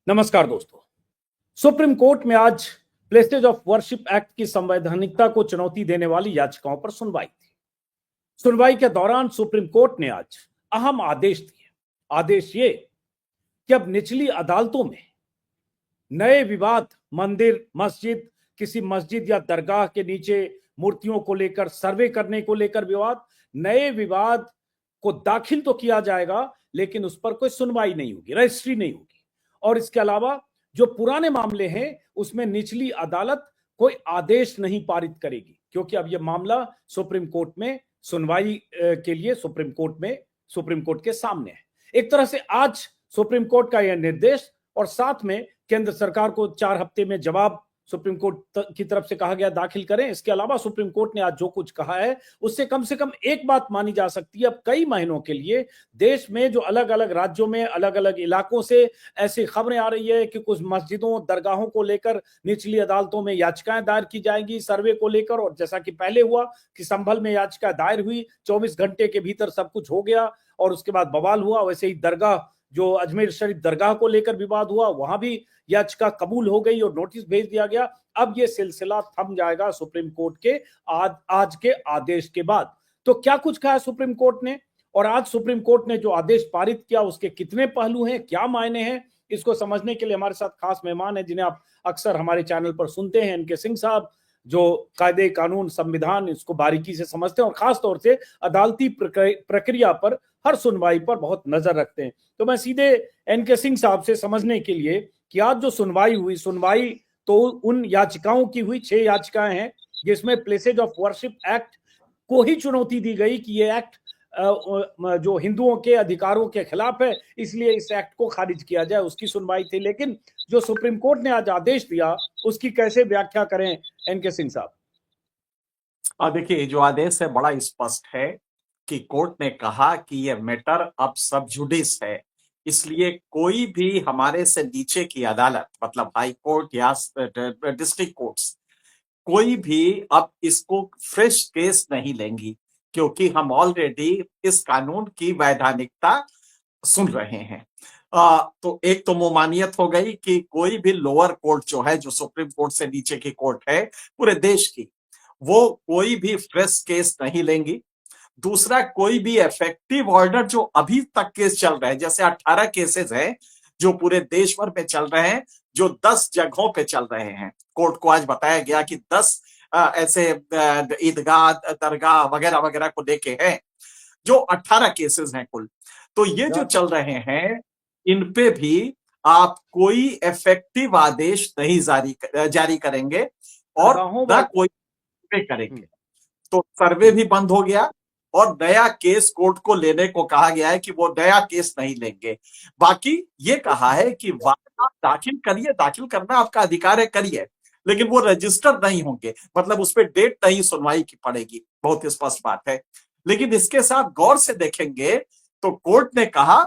नमस्कार दोस्तों। Supreme court में आज प्लेसेज ऑफ वर्शिप एक्ट की संवैधानिकता को चुनौती देने वाली याचिकाओं पर सुनवाई थी। सुनवाई के दौरान सुप्रीम कोर्ट ने आज अहम आदेश दिए। आदेश ये कि अब निचली अदालतों में नए विवाद, मंदिर, मस्जिद, किसी मस्जिद या दरगाह के नीचे मूर्तियों को लेकर, सर्वे करने को लेकर विवाद, नए विवाद को दाखिल तो किया जाएगा लेकिन उस पर कोई सुनवाई नहीं होगी, रजिस्ट्री नहीं होगी। और इसके अलावा जो पुराने मामले हैं उसमें निचली अदालत कोई आदेश नहीं पारित करेगी, क्योंकि अब यह मामला सुप्रीम कोर्ट में सुनवाई के लिए सुप्रीम कोर्ट के सामने है। एक तरह से आज सुप्रीम कोर्ट का यह निर्देश और साथ में केंद्र सरकार को 4 हफ्ते में जवाब सुप्रीम कोर्ट की तरफ से कहा गया दाखिल करें। इसके अलावा सुप्रीम कोर्ट ने आज जो कुछ कहा है उससे कम से कम एक बात मानी जा सकती है। अब कई महीनों के लिए देश में जो अलग अलग राज्यों में, अलग अलग इलाकों से ऐसी खबरें आ रही है कि कुछ मस्जिदों, दरगाहों को लेकर निचली अदालतों में याचिकाएं दायर की जाएंगी सर्वे को लेकर। और जैसा कि पहले हुआ कि संभल में याचिका दायर हुई, 24 घंटे के भीतर सब कुछ हो गया और उसके बाद बवाल हुआ। वैसे ही दरगाह, जो अजमेर शरीफ दरगाह को लेकर विवाद हुआ, वहां भी याचिका कबूल हो गई और नोटिस भेज दिया गया। अब यह सिलसिला थम जाएगा सुप्रीम कोर्ट के आज के आदेश के बाद। तो क्या कुछ कहा सुप्रीम कोर्ट ने और आज सुप्रीम कोर्ट ने जो आदेश पारित किया उसके कितने पहलू हैं, क्या मायने हैं, इसको समझने के लिए हमारे साथ खास मेहमान है जिन्हें आप अक्सर हमारे चैनल पर सुनते हैं, एनके सिंह साहब, जो कायदे, कानून, संविधान इसको बारीकी से समझते हैं और खास तौर से अदालती प्रक्रिया पर, हर सुनवाई पर बहुत नजर रखते हैं। तो मैं सीधे एनके सिंह साहब से समझने के लिए कि आज जो सुनवाई हुई, सुनवाई तो उन याचिकाओं की हुई, 6 याचिकाएं हैं जिसमें प्लेसेज ऑफ वर्शिप एक्ट को ही चुनौती दी गई कि ये एक्ट जो हिंदुओं के अधिकारों के खिलाफ है, इसलिए इस एक्ट को खारिज किया जाए, उसकी सुनवाई थी। लेकिन जो सुप्रीम कोर्ट ने आज आदेश दिया उसकी कैसे व्याख्या करें एनके सिंह साहब? देखिए, जो आदेश है बड़ा स्पष्ट है कि कोर्ट ने कहा कि यह मैटर अब सब जुडिस है, इसलिए कोई भी हमारे से नीचे की अदालत, मतलब हाई कोर्ट या डिस्ट्रिक्ट कोर्ट्स, कोई भी अब इसको फ्रेश केस नहीं लेंगी, क्योंकि हम ऑलरेडी इस कानून की वैधानिकता सुन रहे हैं। तो एक तो मुमानियत हो गई कि कोई भी लोअर कोर्ट जो है, जो सुप्रीम कोर्ट से नीचे की कोर्ट है पूरे देश की, वो कोई भी फ्रेश केस नहीं लेंगी। दूसरा, कोई भी इफेक्टिव ऑर्डर जो अभी तक केस चल रहे हैं, जैसे 18 केसेस हैं जो पूरे देश भर में चल रहे हैं, जो 10 जगहों पे चल रहे हैं। कोर्ट को आज बताया गया कि 10 ऐसे ईदगाह, दरगाह वगैरह वगैरह को लेके हैं, जो 18 केसेस हैं कुल। तो ये जो चल रहे हैं, इन पे भी आप कोई इफेक्टिव आदेश नहीं जारी करेंगे और न कोई करेंगे। तो सर्वे भी बंद हो गया और नया केस कोर्ट को लेने को कहा गया है कि वो नया केस नहीं लेंगे। बाकी ये कहा है कि वादा दाखिल करिए, दाखिल करना आपका अधिकार है, करिए, लेकिन वो रजिस्टर नहीं होंगे, मतलब उस पर डेट नहीं सुनवाई की पड़ेगी। बहुत स्पष्ट बात है। लेकिन इसके साथ गौर से देखेंगे तो कोर्ट ने कहा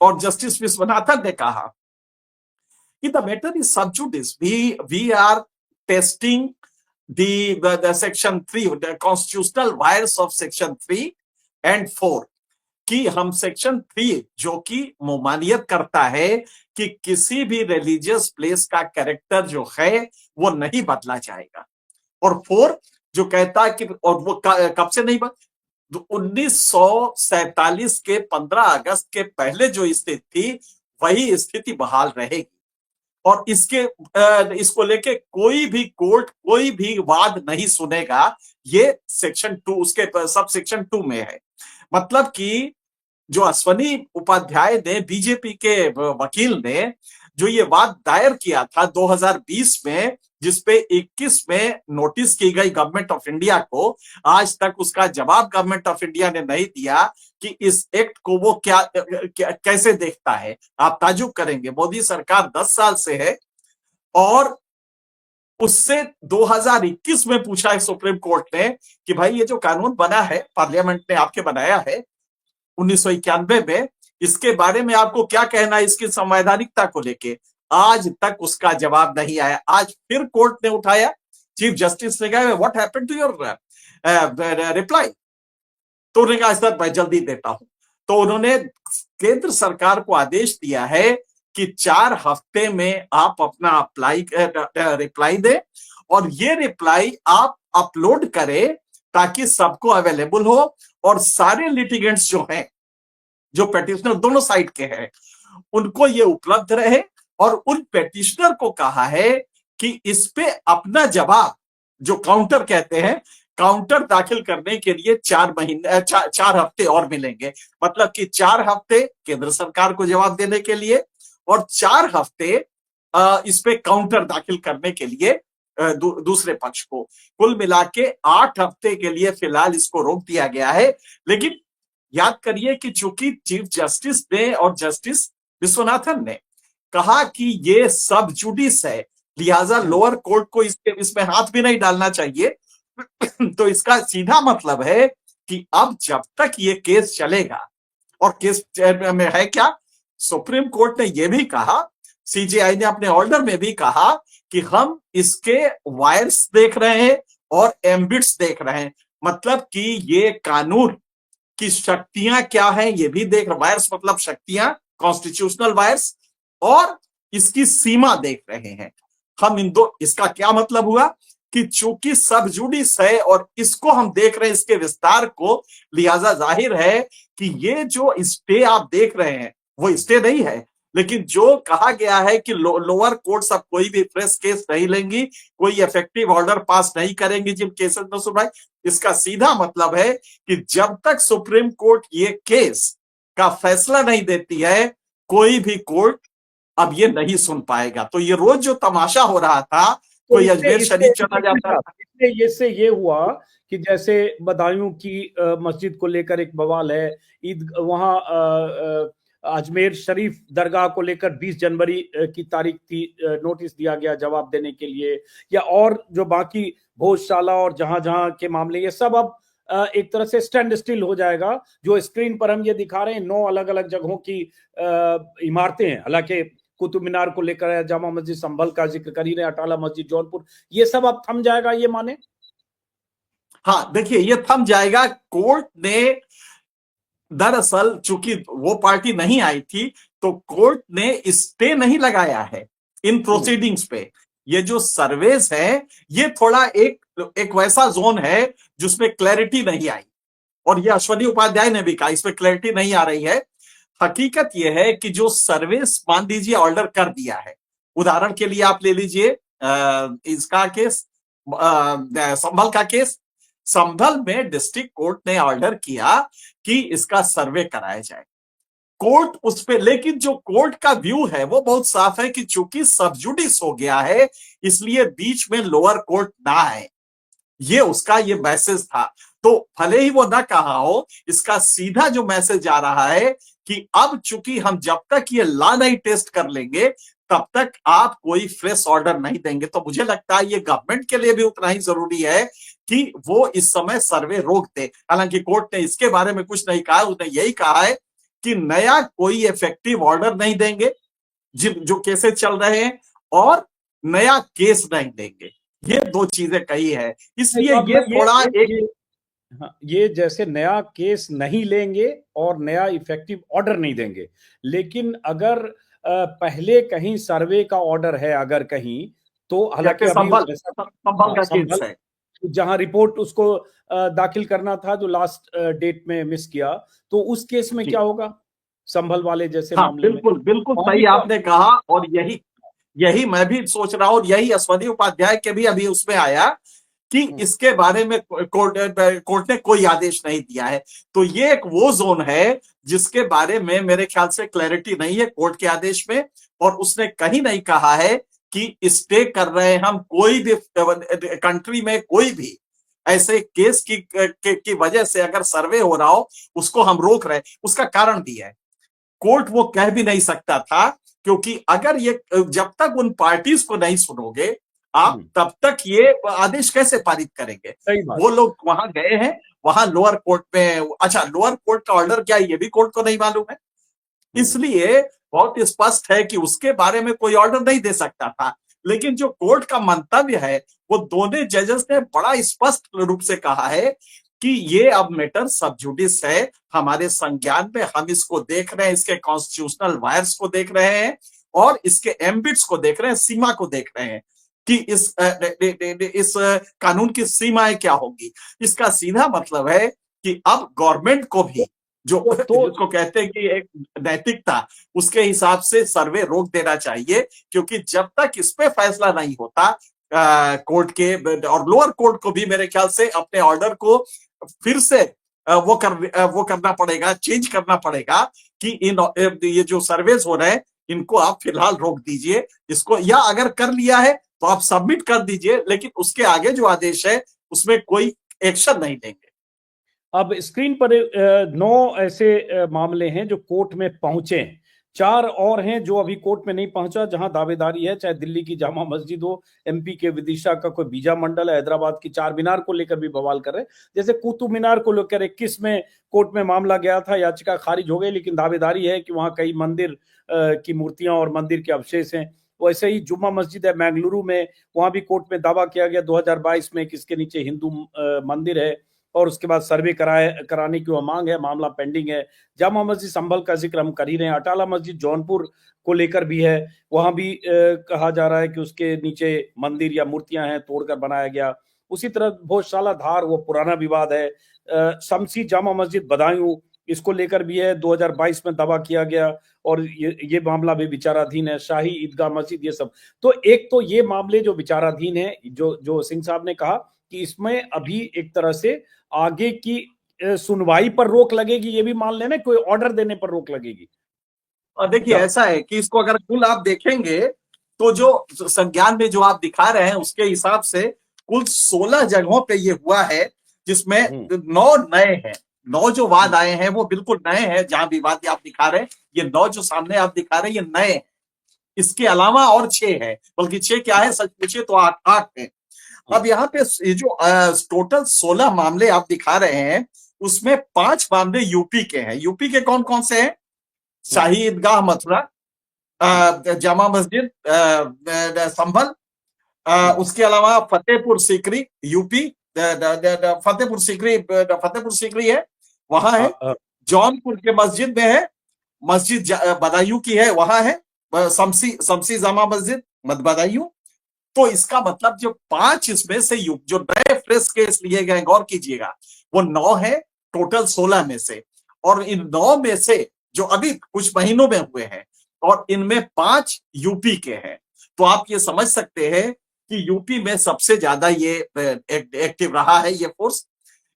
और जस्टिस विश्वनाथन ने कहा कि the matter is sub judice, we are testing the section 3, the constitutional wires of section 3 and 4, कि हम सेक्शन 3 जो कि मुमानियत करता है कि किसी भी रिलीजियस प्लेस का कैरेक्टर जो है वो नहीं बदला जाएगा, और 4 जो कहता है कि, और वो कब से नहीं बदला, 1947 के 15 अगस्त के पहले जो स्थिति थी वही स्थिति बहाल रहेगी। और इसको लेके कोई भी कोर्ट कोई भी वाद नहीं सुनेगा। ये सेक्शन 2, उसके सब सेक्शन 2 में है। मतलब कि जो अश्वनी उपाध्याय ने, बीजेपी के वकील ने, जो ये वाद दायर किया था 2020 में, जिसपे 21 में नोटिस की गई गवर्नमेंट ऑफ इंडिया को, आज तक उसका जवाब गवर्नमेंट ऑफ इंडिया ने नहीं दिया कि इस एक्ट को वो कैसे देखता है। आप ताजुब करेंगे, मोदी सरकार 10 साल से है और उससे 2021 में पूछा है सुप्रीम कोर्ट ने कि भाई ये जो कानून बना है, पार्लियामेंट ने आपके बनाया है 1991 में, इसके बारे में आपको क्या कहना है, इसकी संवैधानिकता को लेके। आज तक उसका जवाब नहीं आया। आज फिर कोर्ट ने उठाया, चीफ जस्टिस ने कहा what happened to your reply, तो उन्होंने कहा सर मैं जल्दी देता हूं। तो उन्होंने केंद्र सरकार को आदेश दिया है कि 4 हफ्ते में आप अपना रिप्लाई दें और ये रिप्लाई आप अपलोड करें ताकि सबको अवेलेबल हो और सारे लिटिगेंट्स जो हैं, जो पेटिशनर दोनों साइड के हैं, उनको ये उपलब्ध रहे। और उन पेटिशनर को कहा है कि इस पे अपना जवाब, जो काउंटर कहते हैं, काउंटर दाखिल करने के लिए 4 महीने 4 हफ्ते और मिलेंगे। मतलब कि 4 हफ्ते केंद्र सरकार को जवाब देने के लिए और 4 हफ्ते इस पे काउंटर दाखिल करने के लिए दूसरे पक्ष को। कुल मिला के 8 हफ्ते के लिए फिलहाल इसको रोक दिया गया है। लेकिन याद करिए कि चूंकि चीफ जस्टिस ने और जस्टिस विश्वनाथन ने कहा कि ये सब जुडिस है, लिहाजा लोअर कोर्ट को इसमें हाथ भी नहीं डालना चाहिए, तो इसका सीधा मतलब है कि अब जब तक ये केस चलेगा, और केस में है क्या, सुप्रीम कोर्ट ने यह भी कहा, सीजेआई ने अपने ऑर्डर में भी कहा कि हम इसके वायर्स देख रहे हैं और एम्बिट्स देख रहे हैं। मतलब कि ये कानून की शक्तियां क्या हैं ये भी देख रहे, वायर्स मतलब शक्तियां, कॉन्स्टिट्यूशनल वायर्स, और इसकी सीमा देख रहे हैं हम। इसका क्या मतलब हुआ कि चूंकि सब जुडिस है और इसको हम देख रहे हैं, इसके विस्तार को, लिहाजा जाहिर है कि ये जो स्टे आप देख रहे हैं वो स्टे नहीं है, लेकिन जो कहा गया है कि लोअर कोर्ट अब कोई भी फ्रेश केस नहीं लेंगी, कोई इफेक्टिव ऑर्डर पास नहीं करेंगी जिन केसेस में सुनवाई, इसका सीधा मतलब है कि जब तक सुप्रीम कोर्ट ये केस का फैसला नहीं देती है, कोई भी कोर्ट अब ये नहीं सुन पाएगा। तो ये रोज जो तमाशा हो रहा था, तो कोई अजमेर शरीफ चला जाता था। इससे ये हुआ कि जैसे बदायूं की मस्जिद को लेकर एक बवाल है, ईद वहां अजमेर शरीफ दरगाह को लेकर 20 जनवरी की तारीख थी, नोटिस दिया गया जवाब देने के लिए, या और जो बाकी भोजशाला और जहां जहां के मामले, ये सब अब एक तरह से स्टैंड स्टिल हो जाएगा। जो स्क्रीन पर हम ये दिखा रहे हैं 9 अलग अलग जगहों की इमारतें हैं, हालांकि कुतुब मीनार को लेकर, जामा मस्जिद संभल का जिक्र कर ही रहे, अटाला मस्जिद जौनपुर, ये सब अब थम जाएगा, ये माने? हाँ देखिए, ये थम जाएगा। कोर्ट ने दरअसल चूंकि वो पार्टी नहीं आई थी, तो कोर्ट ने स्टे नहीं लगाया है इन प्रोसीडिंग्स पे। ये जो सर्वेस है, ये थोड़ा एक वैसा जोन है जिसमें क्लैरिटी नहीं आई, और ये अश्वनी उपाध्याय ने भी कहा इसमें क्लैरिटी नहीं आ रही है। हकीकत यह है कि जो सर्विस मान लीजिए ऑर्डर कर दिया है, उदाहरण के लिए आप ले लीजिए इसका केस, संभल का केस। संभल में डिस्ट्रिक्ट कोर्ट ने ऑर्डर किया कि इसका सर्वे कराया जाए, कोर्ट उस पे, लेकिन जो कोर्ट का व्यू है वो बहुत साफ है कि चूंकि सब जुडिस हो गया है, इसलिए बीच में लोअर कोर्ट ना आए, ये उसका ये मैसेज था। तो भले ही वो ना कहा हो, इसका सीधा जो मैसेज आ रहा है कि अब चूंकि हम जब तक ये लॉ नहीं टेस्ट कर लेंगे, तब तक आप कोई फ्रेश ऑर्डर नहीं देंगे। तो मुझे लगता है ये गवर्नमेंट के लिए भी उतना ही जरूरी है कि वो इस समय सर्वे रोक दे। हालांकि कोर्ट ने इसके बारे में कुछ नहीं कहा, उसने यही कहा है कि नया कोई इफेक्टिव ऑर्डर नहीं देंगे जो केसेस चल रहे हैं, और नया केस नहीं देंगे। ये 2 चीजें कही है, इसलिए ये थोड़ा ये जैसे नया केस नहीं लेंगे और नया इफेक्टिव ऑर्डर नहीं देंगे, लेकिन अगर पहले कहीं सर्वे का ऑर्डर है, अगर कहीं, तो हालांकि संभल का केस है जहां रिपोर्ट उसको दाखिल करना था, जो लास्ट डेट में मिस किया, तो उस केस में क्या होगा संभल वाले जैसे मामले में? बिल्कुल सही आपने कहा, और यही मैं भी सोच रहा हूं, और यही अश्वनी उपाध्याय के भी अभी उसमें आया कि इसके बारे में कोर्ट ने कोई आदेश नहीं दिया है। तो ये एक वो जोन है जिसके बारे में मेरे ख्याल से क्लैरिटी नहीं है कोर्ट के आदेश में, और उसने कहीं नहीं कहा है कि स्टे कर रहे हैं हम कोई भी कंट्री में, कोई भी ऐसे केस की वजह से अगर सर्वे हो रहा हो उसको हम रोक रहे हैं। उसका कारण भी है, कोर्ट वो कह भी नहीं सकता था, क्योंकि अगर ये जब तक उन पार्टीज को नहीं सुनोगे आप, तब तक ये आदेश कैसे पारित करेंगे? वो लोग वहां गए हैं, वहां लोअर कोर्ट में, अच्छा लोअर कोर्ट का ऑर्डर क्या है ये भी कोर्ट को नहीं मालूम है, इसलिए बहुत स्पष्ट है कि उसके बारे में कोई ऑर्डर नहीं दे सकता था। लेकिन जो कोर्ट का मंतव्य है, वो दोनों जजेस ने बड़ा स्पष्ट रूप से कहा है कि ये अब मैटर सब जुडिस है, हमारे संज्ञान में, हम इसको देख रहे हैं, इसके कॉन्स्टिट्यूशनल वायर्स को देख रहे हैं, और इसके एम्बिट्स को देख रहे हैं, सीमा को देख रहे हैं कि इस कानून की सीमाएं क्या होगी। इसका सीधा मतलब है कि अब गवर्नमेंट को भी जो तो जिसको कहते हैं कि एक नैतिकता, उसके हिसाब से सर्वे रोक देना चाहिए, क्योंकि जब तक इस पे फैसला नहीं होता कोर्ट के, और लोअर कोर्ट को भी मेरे ख्याल से अपने ऑर्डर को फिर से वो करना पड़ेगा, चेंज करना पड़ेगा कि ये जो सर्वेस हो रहे हैं इनको आप फिलहाल रोक दीजिए इसको, या अगर कर लिया है तो आप सबमिट कर दीजिए, लेकिन उसके आगे जो आदेश है उसमें कोई एक्शन नहीं लेंगे। अब स्क्रीन पर 9 ऐसे मामले हैं जो कोर्ट में पहुंचे हैं। 4 और हैं जो अभी कोर्ट में नहीं पहुंचा, जहां दावेदारी है, चाहे दिल्ली की जामा मस्जिद हो, एमपी के विदिशा का कोई बीजा मंडल है, हैदराबाद की चार मीनार को लेकर भी बवाल कर रहे हैं। जैसे कुतुब मीनार को लेकर 21 में कोर्ट में मामला गया था, याचिका खारिज हो गई, लेकिन दावेदारी है कि वहां कई मंदिर की मूर्तियां और मंदिर के अवशेष हैं। वैसे ही जुम्मा मस्जिद है बेंगलुरु में, वहां भी कोर्ट में दावा किया गया 2022 में कि इसके नीचे हिंदू मंदिर है, और उसके बाद सर्वे कराने की वो मांग है, मामला पेंडिंग है। जामा मस्जिद संभल का जिक्र हम कर ही रहे हैं। अटाला मस्जिद जौनपुर को लेकर भी है, वहां भी कहा जा रहा है कि उसके नीचे मंदिर या मूर्तियां हैं, तोड़कर बनाया गया। उसी तरह भोजशाला धार, वो पुराना विवाद है। शमसी जामा मस्जिद बदायूं, इसको लेकर भी है, 2022 में दावा किया गया, और ये मामला भी विचाराधीन है। शाही ईदगाह मस्जिद, ये सब। तो एक तो ये मामले जो विचाराधीन है, जो सिंह साहब ने कहा कि इसमें अभी एक तरह से आगे की सुनवाई पर रोक लगेगी, ये भी मान लेना, कोई ऑर्डर देने पर रोक लगेगी। और देखिए ऐसा है कि इसको अगर कुल आप देखेंगे तो जो संज्ञान में जो आप दिखा रहे हैं उसके हिसाब से कुल 16 जगहों पे ये हुआ है, जिसमें 9 नए हैं। 9 जो वाद आए हैं वो बिल्कुल नए हैं, जहां विवाद आप दिखा रहे हैं, ये 9 जो सामने आप दिखा रहे हैं ये नए हैं। इसके अलावा और 6 है, बल्कि 6 क्या है, सच पूछिए तो 8 है। अब यहाँ पे ये जो टोटल 16 मामले आप दिखा रहे हैं, उसमें 5 मामले यूपी के हैं। यूपी के कौन कौन से हैं? शाही ईदगाह मथुरा, जामा मस्जिद संभल, उसके अलावा फतेहपुर सीकरी यूपी, फतेहपुर सीकरी है, वहां है। जौनपुर के मस्जिद में है, मस्जिद बदायूं की है, वहां है शमसी जामा मस्जिद बदायूं। तो इसका मतलब जो 5 इसमें से जो नए फ्रेश केस लिए गए, गौर कीजिएगा, वो 9 है टोटल 16 में से। और इन 9 में से जो अभी कुछ महीनों में हुए हैं, और इनमें 5 यूपी के हैं। तो आप ये समझ सकते हैं कि यूपी में सबसे ज्यादा ये एक्टिव रहा है ये फोर्स।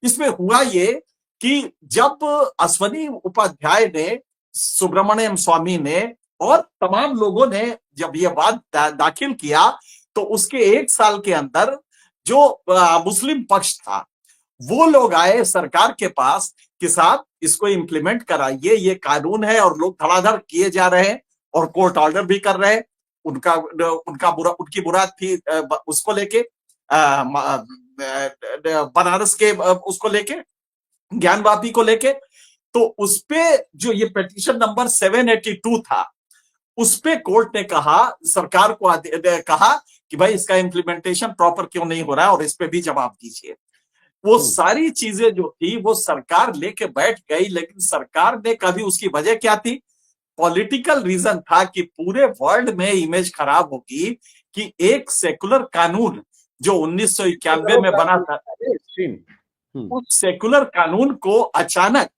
इसमें हुआ ये कि जब अश्वनी उपाध्याय ने, सुब्रमण्यम स्वामी ने और तमाम लोगों ने जब ये बात दाखिल किया, तो उसके 1 साल के अंदर जो मुस्लिम पक्ष था वो लोग आए सरकार के पास कि साहब इसको इम्प्लीमेंट कराइए, ये कानून है, और लोग धड़ाधड़ किए जा रहे हैं और कोर्ट ऑर्डर भी कर रहे हैं। उनकी मुराद थी उसको लेके, बनारस के उसको लेके, ज्ञानवापी को लेके। तो उसपे जो ये पिटीशन नंबर 782 था, उस पे कोर्ट ने कहा, सरकार को कहा कि भाई इसका इंप्लीमेंटेशन प्रॉपर क्यों नहीं हो रहा है और इस पे भी जवाब दीजिए। वो सारी चीजें जो थी वो सरकार लेके बैठ गई, लेकिन सरकार ने कभी, उसकी वजह क्या थी? पॉलिटिकल रीजन था कि पूरे वर्ल्ड में इमेज खराब होगी कि एक सेकुलर कानून जो 1991 में बना था, उस सेकुलर कानून को अचानक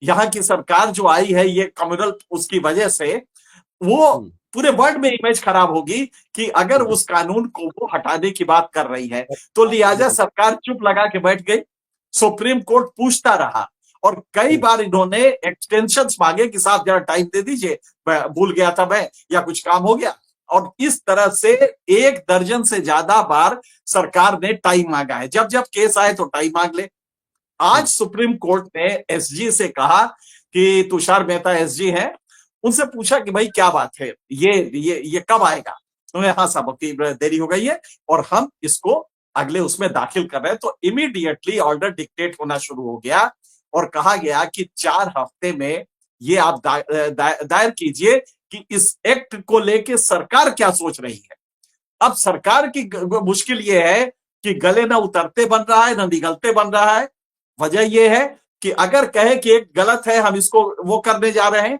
यहाँ की सरकार जो आई है, ये कम्युनल, उसकी वजह से वो पूरे वर्ल्ड में इमेज खराब होगी कि अगर उस कानून को वो हटाने की बात कर रही है। तो लिहाजा सरकार चुप लगा के बैठ गई। सुप्रीम कोर्ट पूछता रहा और कई बार इन्होंने एक्सटेंशंस मांगे कि साहब जरा टाइम दे दीजिए, भूल गया था मैं, या कुछ काम हो गया। और इस तरह से 1 दर्जन से ज्यादा बार सरकार ने टाइम मांगा है। जब जब केस आए तो टाइम मांग ले। आज सुप्रीम कोर्ट ने एसजी से कहा कि तुषार मेहता एसजी है, उनसे पूछा कि भाई क्या बात है, ये कब आएगा? तो हाँ साहब देरी हो गई है और हम इसको अगले उसमें दाखिल कर रहे हैं। तो इमीडिएटली ऑर्डर डिक्टेट होना शुरू हो गया और कहा गया कि 4 हफ्ते में ये आप दायर कीजिए कि इस एक्ट को लेके सरकार क्या सोच रही है। अब सरकार की मुश्किल ये है कि गले ना उतरते बन रहा है ना निगलते बन रहा है। वजह यह है कि अगर कहे कि एक गलत है, हम इसको वो करने जा रहे हैं,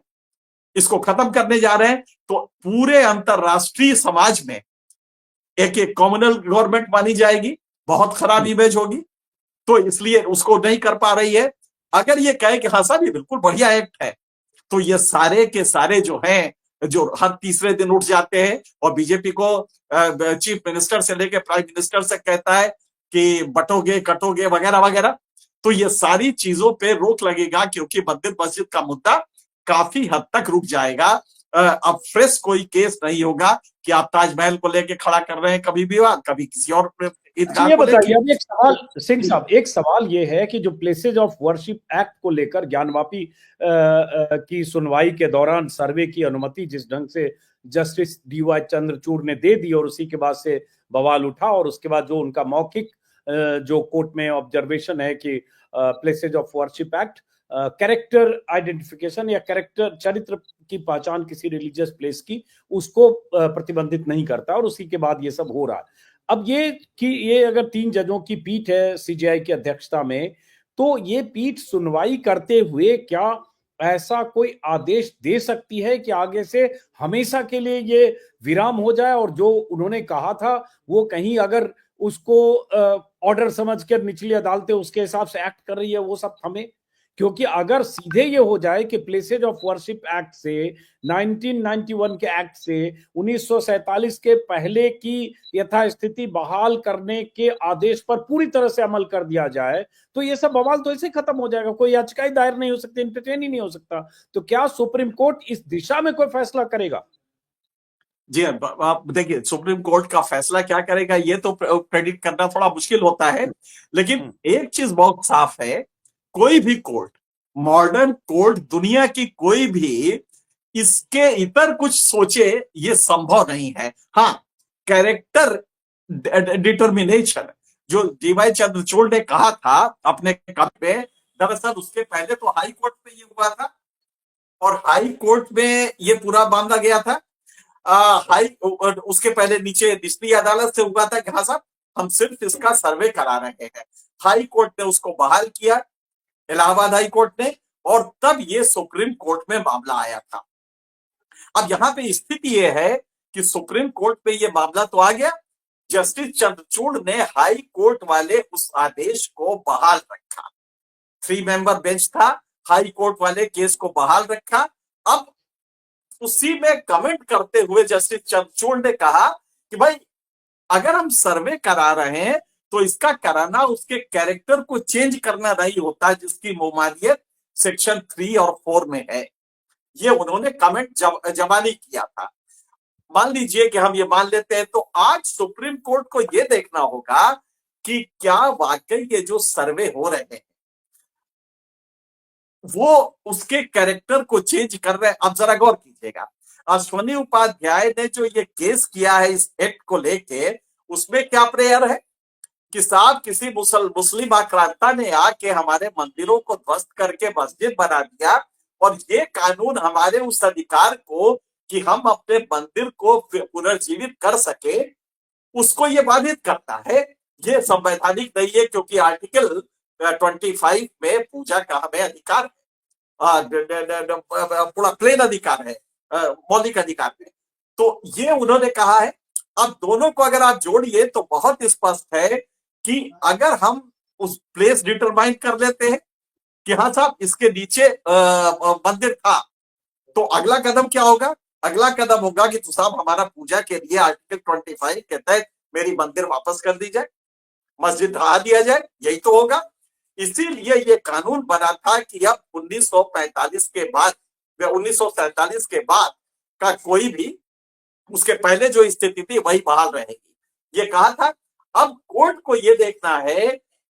इसको खत्म करने जा रहे हैं, तो पूरे अंतरराष्ट्रीय समाज में एक कॉम्युनल गवर्नमेंट मानी जाएगी, बहुत खराब इमेज होगी, तो इसलिए उसको नहीं कर पा रही है। अगर ये कहे कि हाँ साहब ये बिल्कुल बढ़िया एक्ट है, तो ये सारे के सारे जो हैं, जो हर तीसरे दिन उठ जाते हैं और बीजेपी को चीफ मिनिस्टर से लेकर प्राइम मिनिस्टर से कहता है कि बटोगे कटोगे वगैरह वगैरह, तो ये सारी चीजों पे रोक लगेगा, क्योंकि मंदिर मस्जिद का मुद्दा काफी हद तक रुक जाएगा। अब फ्रेश कोई केस नहीं होगा कि आप ताजमहल को लेके खड़ा कर रहे हैं कभी विवाद, कभी किसी और अच्छा ईदगाह ये को लेके। बताइए, अब एक सवाल सिंह साहब, एक सवाल ये है कि जो प्लेसेज ऑफ वर्शिप एक्ट को लेकर ज्ञानवापी की सुनवाई के दौरान सर्वे की अनुमति जिस ढंग से जस्टिस डीवाई चंद्रचूड़ ने दे दी और उसी के बाद से बवाल उठा, और उसके बाद जो उनका मौखिक जो कोर्ट में ऑब्जर्वेशन है कि places of worship act character identification या कैरेक्टर चरित्र की पहचान किसी रिलीजियस प्लेस की उसको प्रतिबंधित नहीं करता, और उसी के बाद ये सब हो रहा है। अब ये अगर 3 जजों की पीठ है सीजेआई की अध्यक्षता में, तो ये पीठ सुनवाई करते हुए क्या ऐसा कोई आदेश दे सकती है कि आगे से हमेशा के लिए ये विराम हो जाए, और जो उन्होंने कहा था वो कहीं अगर उसको ऑर्डर समझकर निचली अदालतें उसके हिसाब से एक्ट कर रही है वो सब थमे? क्योंकि अगर सीधे ये हो जाए कि प्लेसेज ऑफ वर्शिप एक्ट से 1991 के एक्ट से 1947 के पहले की यथास्थिति बहाल करने के आदेश पर पूरी तरह से अमल कर दिया जाए, तो ये सब बवाल तो ऐसे खत्म हो जाएगा, कोई याचिका ही दायर नहीं हो सकती, इंटरटेन ही नहीं हो सकता। तो क्या सुप्रीम कोर्ट इस दिशा में कोई फैसला करेगा? जी, आप देखिए सुप्रीम कोर्ट का फैसला क्या करेगा ये तो प्रेडिक्ट करना थोड़ा मुश्किल होता है, लेकिन एक चीज बहुत साफ है, कोई भी कोर्ट, मॉडर्न कोर्ट, दुनिया की कोई भी इसके इतर कुछ सोचे ये संभव नहीं है। हाँ, कैरेक्टर डिटर्मिनेशन जो डीवाई चंद्रचूड़ ने कहा था अपने कप पे, दरअसल उसके पहले तो हाई कोर्ट में ये हुआ था, और हाई कोर्ट में ये पूरा मामला गया था। हाई उसके पहले नीचे निचली अदालत से हुआ था कि हाँ साहब हम सिर्फ इसका सर्वे करा रहे हैं। हाई कोर्ट ने उसको बहाल किया, इलाहाबाद हाई कोर्ट ने, और तब ये सुप्रीम कोर्ट में मामला आया था। अब यहां पे स्थिति ये है कि सुप्रीम कोर्ट में ये मामला तो आ गया, जस्टिस चंद्रचूड़ ने हाई कोर्ट वाले उस आदेश को बहाल रखा, 3 मेंबर बेंच था, हाई कोर्ट वाले केस को बहाल रखा। अब उसी में कमेंट करते हुए जस्टिस चंद्रचूड़ ने कहा कि भाई अगर हम सर्वे करा रहे हैं तो इसका कराना उसके कैरेक्टर को चेंज करना नहीं होता, जिसकी ममानियत सेक्शन 3 और 4 में है। ये उन्होंने कमेंट जमा नहीं किया था। मान लीजिए कि हम ये मान लेते हैं, तो आज सुप्रीम कोर्ट को ये देखना होगा कि क्या वाकई ये जो सर्वे हो रहे हैं वो उसके कैरेक्टर को चेंज कर रहे हैं। अब जरा गौर कीजिएगा, अश्वनी उपाध्याय ने जो ये केस किया है इस एक्ट को लेके, उसमें क्या प्रेयर है कि साहब किसी मुस्लिम आक्रांता ने आके हमारे मंदिरों को ध्वस्त करके मस्जिद बना दिया, और ये कानून हमारे उस अधिकार को कि हम अपने मंदिर को पुनर्जीवित कर सके उसको ये बाधित करता है। ये संवैधानिक नहीं है, क्योंकि आर्टिकल 25 में पूजा का हमें अधिकार है, पूरा प्लेन अधिकार है, मौलिक अधिकार है। तो ये उन्होंने कहा है। अब दोनों को अगर आप जोड़िए तो बहुत स्पष्ट है कि अगर हम उस प्लेस डिटरमाइन कर लेते हैं कि हाँ साहब इसके नीचे मंदिर था, तो अगला कदम क्या होगा? अगला कदम होगा कि तो साहब हमारा पूजा के लिए आर्टिकल 25 के तहत मेरी मंदिर वापस कर दी जाए, मस्जिद ढहा दिया जाए, यही तो होगा। इसीलिए ये कानून बना था कि अब 1945 के बाद या 1947 के बाद का कोई भी उसके पहले जो स्थिति थी वही बहाल रहेगी, ये कहा था। अब कोर्ट को ये देखना है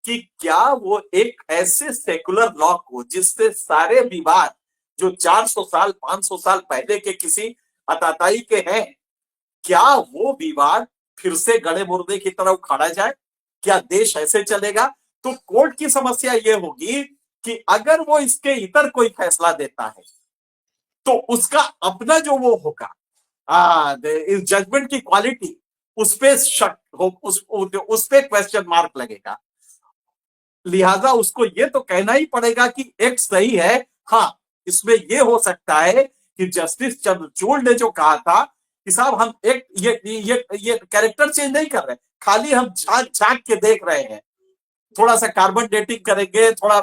कि क्या वो एक ऐसे सेकुलर लॉ को जिससे सारे विवाद जो 400 साल 500 साल पहले के किसी अताताई के हैं, क्या वो विवाद फिर से गड़े मुर्दे की तरह उखाड़ा जाए? क्या देश ऐसे चलेगा? तो कोर्ट की समस्या ये होगी कि अगर वो इसके इतर कोई फैसला देता है तो उसका अपना जो वो होगा इस जजमेंट की क्वालिटी, उस पे शक हो, उस पे क्वेश्चन मार्क लगेगा। लिहाजा उसको ये तो कहना ही पड़ेगा कि एक्ट सही है। हाँ, इसमें ये हो सकता है कि जस्टिस चंद्रचूड़ ने जो कहा था कि साहब हम एक ये कैरेक्टर चेंज नहीं कर रहे, खाली हम झांक झांक के देख रहे हैं, थोड़ा सा कार्बन डेटिंग करेंगे, थोड़ा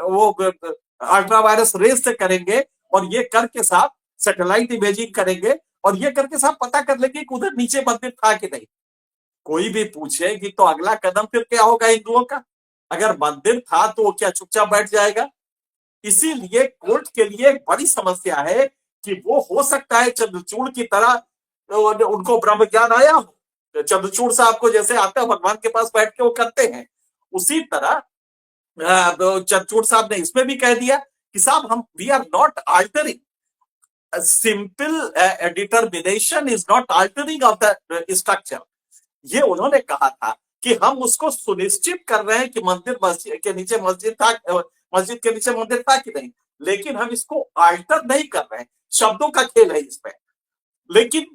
वो अल्ट्रावायरस रेस से करेंगे, और ये करके साहब सैटेलाइट इमेजिंग करेंगे, और ये करके साहब पता कर लेंगे कि उधर नीचे मंदिर था कि नहीं। कोई भी पूछेगी तो अगला कदम फिर क्या होगा हिंदुओं का? अगर मंदिर था तो वो क्या चुपचाप बैठ जाएगा? इसीलिए कोर्ट के लिए एक बड़ी समस्या है कि वो हो सकता है चंद्रचूड़ की तरह उनको ब्रह्म ज्ञान आया हो, चंद्रचूड़ साहब को जैसे आता है भगवान के पास बैठ के वो करते हैं, उसी तरह चंद्रचूड़ साहब ने इसमें भी कह दिया कि साहब हम we are not altering, simple determination is not altering of the structure. ये उन्होंने कहा था कि हम उसको सुनिश्चित कर रहे हैं कि मंदिर मस्जिद के नीचे मस्जिद था, मस्जिद के नीचे मंदिर था कि नहीं, लेकिन हम इसको अल्टर नहीं कर रहे हैं। शब्दों का खेल है इसमें, लेकिन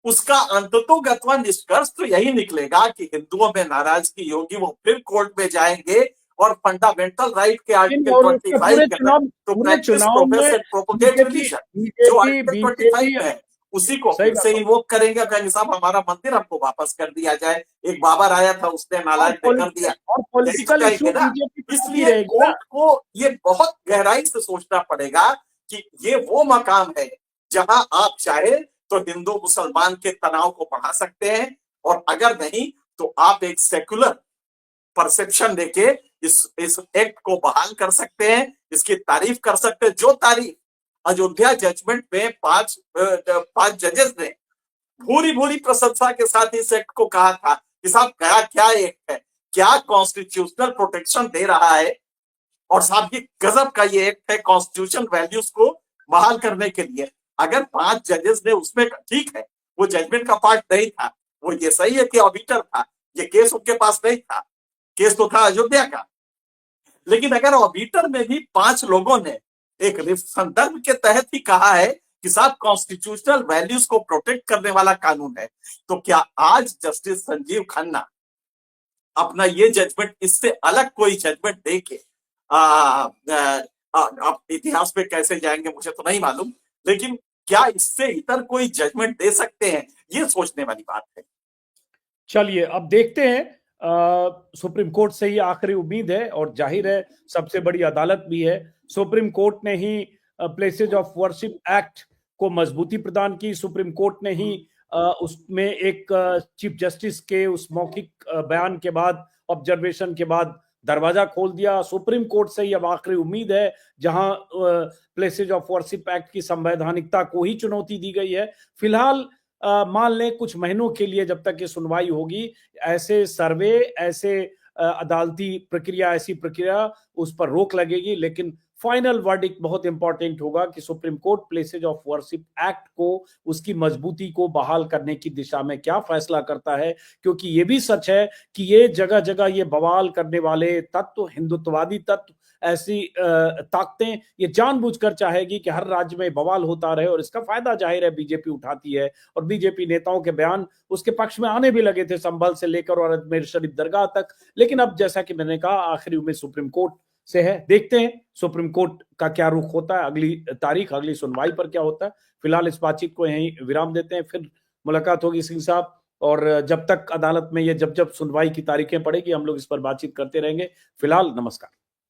उसका अंततोगत्वा निष्कर्ष तो यही निकलेगा कि हिंदुओं में नाराजगी होगी, वो फिर कोर्ट में जाएंगे और फंडामेंटल राइट के आर्टिकल और उसके 25 के अंदर तो पूरे प्रैक्टिस चुनाव प्रोफेस में एंड प्रोपोगेट बीजेपी रिलीजन जो बीजेपी आर्टिकल 25 बीजेपी में है, उसी को सही फिर से बात। इन्वोक करेंगे, कहेंगे साहब हमारा मंदिर हमको वापस कर दिया जाए। एक बाबर आया था, उसने नालायक ने कर दिया, और यही तो पॉलिटिकल कहेंगे इशू ना। बीजेपी इसलिए रहेगी ना। कोर्ट को ये बहुत गहराई से सोचना पड़ेगा कि ये वो मकाम है जहां आप चाहे तो हिंदू मुसलमान के तनाव को बढ़ा सकते हैं, और अगर नहीं तो आप एक सेकुलर परसेप्शन लेके इस एक्ट को बहाल कर सकते हैं, इसकी तारीफ कर सकते हैं, जो तारीफ अयोध्या जजमेंट में पांच जजेस ने भूरी भूरी प्रशंसा के साथ इस एक्ट को कहा था कि साहब क्या क्या एक्ट है, क्या कॉन्स्टिट्यूशनल प्रोटेक्शन दे रहा है, और साहब ये गजब का ये एक्ट है कॉन्स्टिट्यूशन वैल्यूज को बहाल करने के लिए। अगर 5 जजेस ने उसमें, ठीक है वो जजमेंट का पार्ट नहीं था, वो ये सही है कि ऑडिटर था, ये केस उनके पास नहीं था, केस तो था अयोध्या का, लेकिन अगर ऑडिटर में भी 5 लोगों ने एक संदर्भ के तहत ही कहा है कि साहब कॉन्स्टिट्यूशनल वैल्यूज को प्रोटेक्ट करने वाला कानून है, तो क्या आज जस्टिस संजीव खन्ना अपना ये जजमेंट इससे अलग कोई जजमेंट दे के आप इतिहास में कैसे जाएंगे मुझे तो नहीं मालूम, लेकिन क्या इससे इतर कोई जजमेंट दे सकते हैं, ये सोचने वाली बात है। चलिए अब देखते हैं, सुप्रीम कोर्ट से ही आखिरी उम्मीद है, और जाहिर है सबसे बड़ी अदालत भी है। सुप्रीम कोर्ट ने ही प्लेसेज ऑफ वर्शिप एक्ट को मजबूती प्रदान की, सुप्रीम कोर्ट ने ही उसमें एक चीफ जस्टिस के उस मौखिक बयान के बाद, ऑब्जर्वेशन के बाद दरवाजा खोल दिया। सुप्रीम कोर्ट से ही अब आखिरी उम्मीद है, जहां प्लेसेज ऑफ वर्शिप एक्ट की संवैधानिकता को ही चुनौती दी गई है। फिलहाल मान लें कुछ महीनों के लिए जब तक ये सुनवाई होगी, ऐसे सर्वे, ऐसे अदालती प्रक्रिया, ऐसी प्रक्रिया, उस पर रोक लगेगी। लेकिन फाइनल वर्डिक्ट बहुत इंपॉर्टेंट होगा कि supreme court places of worship act को, उसकी मजबूती को बहाल करने की दिशा में क्या फैसला करता है। क्योंकि ये भी सच है कि ये जगह जगह ये बवाल करने वाले तत्व, हिंदुत्ववादी तत्व, ऐसी ताकतें ये जानबूझकर चाहेगी कि हर राज्य में बवाल होता रहे, और इसका फायदा जाहिर है बीजेपी उठाती है। और बीजेपी नेताओं के बयान उसके पक्ष में आने भी लगे थे, संभल से लेकर और अजमेर शरीफ दरगाह तक। लेकिन अब जैसा कि मैंने कहा, आखिरी उम्मीद सुप्रीम कोर्ट से है। देखते हैं सुप्रीम कोर्ट का क्या रुख होता है, अगली तारीख, अगली सुनवाई पर क्या होता है। फिलहाल इस बातचीत को यहीं विराम देते हैं, फिर मुलाकात होगी सिंह साहब। और जब तक अदालत में ये जब जब सुनवाई की तारीखें पड़ेगी, हम लोग इस पर बातचीत करते रहेंगे। फिलहाल नमस्कार।